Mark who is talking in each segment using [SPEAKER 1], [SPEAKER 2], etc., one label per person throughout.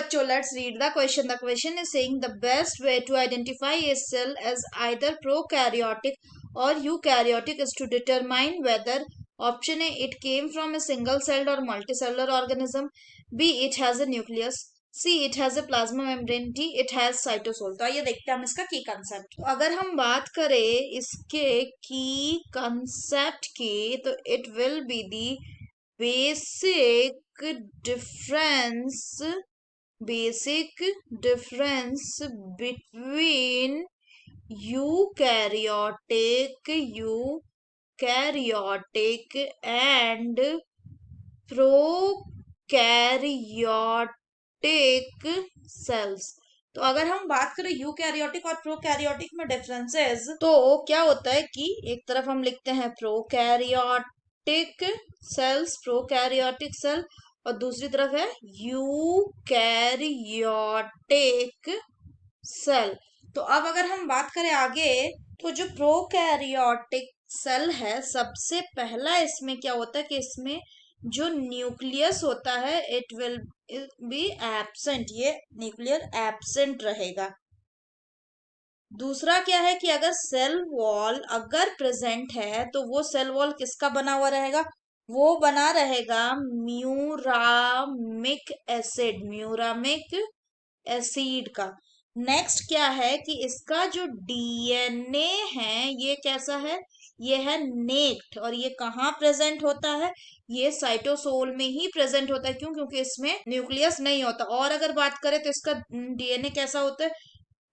[SPEAKER 1] बच्चों, let's read the question. The question is saying the best way to identify a cell as either prokaryotic or eukaryotic is to determine whether option A it came from a single celled or multicellular organism, B it has a nucleus, C it has a plasma membrane, D it has cytosol. तो आइए देखते हैं हम इसका की concept. तो अगर हम बात करें इसके की कंसेप्ट की, तो it will be the basic difference between eukaryotic and prokaryotic cells. तो अगर हम बात करें यूकैरियोटिक और प्रोकैरियोटिक में डिफरेंसेस, तो क्या होता है कि एक तरफ हम लिखते हैं प्रोकैरियोटिक सेल और दूसरी तरफ है यूकैरियोटिक सेल. तो अब अगर हम बात करें आगे, तो जो प्रोकैरियोटिक सेल है, सबसे पहला इसमें क्या होता है कि इसमें जो न्यूक्लियस होता है इट विल बी एब्सेंट, ये न्यूक्लियर एब्सेंट रहेगा. दूसरा क्या है कि अगर सेल वॉल अगर प्रेजेंट है तो वो सेल वॉल किसका बना हुआ रहेगा, वो बना रहेगा म्यूरामिक एसिड का. नेक्स्ट क्या है कि इसका जो डीएनए है ये कैसा है, ये है नेक्ड, और ये कहाँ प्रेजेंट होता है, ये साइटोसोल में ही प्रेजेंट होता है. क्यों? क्योंकि इसमें न्यूक्लियस नहीं होता. और अगर बात करें तो इसका डीएनए कैसा होता है,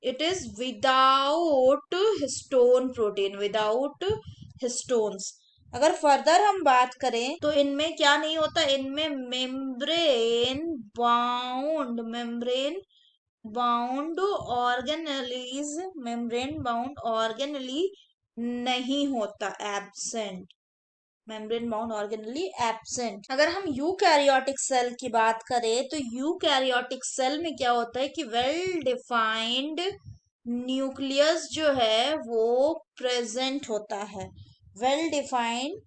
[SPEAKER 1] it is without histone protein, without histones. अगर फर्दर हम बात करें तो इनमें क्या नहीं होता, इनमें मेम्ब्रेन बाउंड ऑर्गेनली नहीं होता, absent, membrane bound organelle absent. अगर हम यूकैरियोटिक सेल की बात करें तो यूकैरियोटिक सेल में क्या होता है कि वेल डिफाइंड न्यूक्लियस जो है वो प्रेजेंट होता है, वेल डिफाइंड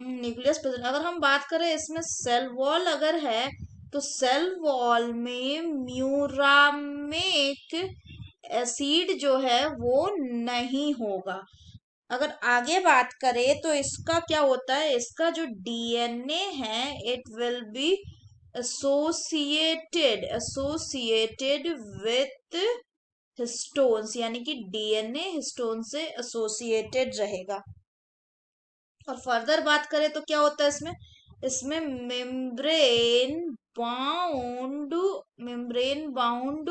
[SPEAKER 1] न्यूक्लियस प्रेजेंट. अगर हम बात करें इसमें सेल वॉल अगर है तो सेल वॉल में म्यूरामिक एसिड जो है वो नहीं होगा. अगर आगे बात करें तो इसका क्या होता है, इसका जो डीएनए है it will be associated with histones, यानी कि डीएनए हिस्टोन से एसोसिएटेड रहेगा. और फर्दर बात करें तो क्या होता है इसमें मेम्ब्रेन बाउंड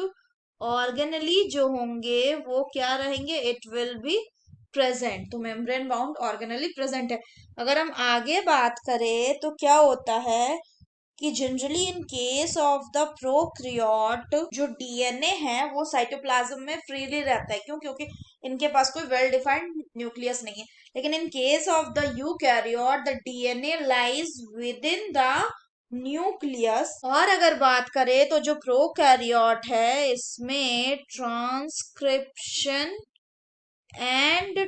[SPEAKER 1] ऑर्गेनली जो होंगे वो क्या रहेंगे, इट विल बी प्रेजेंट. तो मेम्ब्रेन बाउंड ऑर्गेनली प्रेजेंट है. अगर हम आगे बात करें तो क्या होता है कि generally in case of the prokaryote जो डीएनए है वो साइटोप्लाज्म में फ्रीली रहता है. क्यों? क्योंकि इनके पास कोई वेल डिफाइंड न्यूक्लियस नहीं है. लेकिन in case of the eukaryote the DNA lies with in the nucleus. और अगर बात करें तो जो प्रोकैरियोट है इसमें ट्रांसक्रिप्शन एंड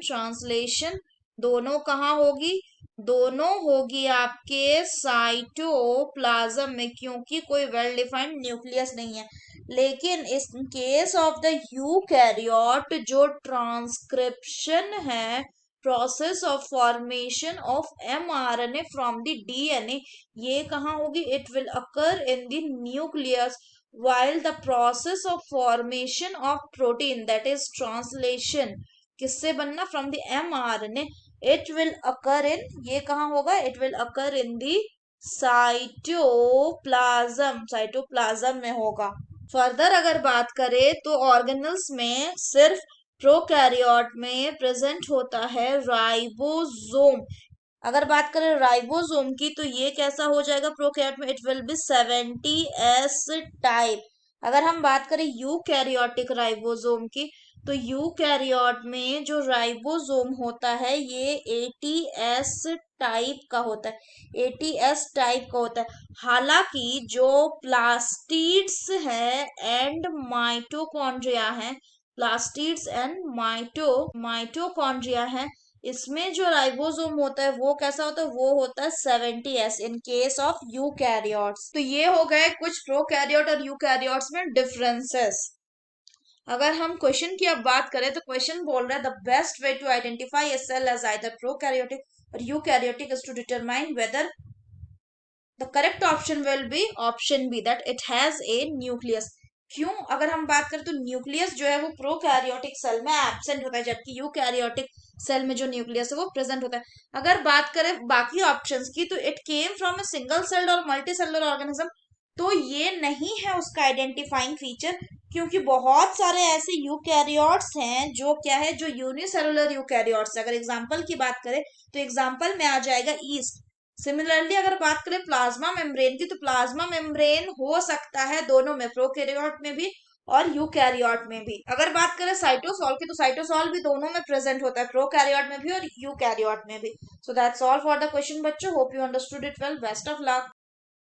[SPEAKER 1] ट्रांसलेशन दोनों कहाँ होगी, दोनों होगी आपके साइटोप्लाज्म में, क्योंकि कोई वेल डिफाइंड न्यूक्लियस नहीं है. लेकिन इस केस ऑफ द यूकैरियोट जो ट्रांसक्रिप्शन है, process of formation of mRNA from the DNA, ये कहाँ होगी, it will occur in the nucleus, while the process of formation of protein, that is translation, किससे बनना, from the mRNA, it will occur in, ये कहाँ होगा, it will occur in the cytoplasm में होगा. फर्दर अगर बात करें तो ऑर्गेनल्स में सिर्फ प्रोकैरियोट में प्रेजेंट होता है राइबोसोम. अगर बात करें राइबोसोम की तो ये कैसा हो जाएगा प्रोकैरियोट में, it will be 70S type. अगर हम बात करें यूकैरियोटिक राइबोसोम की तो यूकैरियोट में जो राइबोसोम होता है ये 80S टाइप का होता है, 80S टाइप का होता है. हालांकि जो प्लास्टिड्स है एंड माइटोकॉन्ड्रिया है, प्लास्टिड्स एंड माइटोकॉन्ड्रिया है, इसमें जो राइबोसोम होता है वो कैसा होता है, वो होता है 70S in case of eukaryotes. तो ये हो गए कुछ प्रोकैरियोट और यूकैरियोट्स में डिफरेंसेस। अगर हम क्वेश्चन की अब बात करें तो क्वेश्चन बोल रहा है the best way to identify a cell as either prokaryotic or eukaryotic is to determine whether the correct option will be option B that it has a nucleus. क्यों? अगर हम बात करें तो न्यूक्लियस जो है वो प्रोकैरियोटिक सेल में एब्सेंट होता है, जबकि यूकैरियोटिक सेल में जो न्यूक्लियस है वो प्रेजेंट होता है। अगर बात करें बाकी ऑप्शंस की तो it came from a single celled और मल्टी सेलुलर ऑर्गेनिज्म, तो ये नहीं है उसका आइडेंटिफाइंग फीचर, क्योंकि बहुत सारे ऐसे यूकैरियोट्स हैं जो क्या है, जो यूनिसेलुलर यूकैरियोट्स। अगर एग्जांपल की बात करें तो एग्जांपल में आ जाएगा ईस्ट। सिमिलरली अगर बात करें प्लाज्मा मेम्ब्रेन की, तो प्लाज्मा मेम्ब्रेन हो सकता है दोनों में, प्रोकैरियोट में भी और यूकैरियोट में भी। अगर बात करें साइटोसॉल की, तो साइटोसॉल भी दोनों में प्रेजेंट होता है, प्रोकैरियोट में भी और यूकैरियोट में भी। So that's all for the question बच्चों, hope you understood it well, best of luck.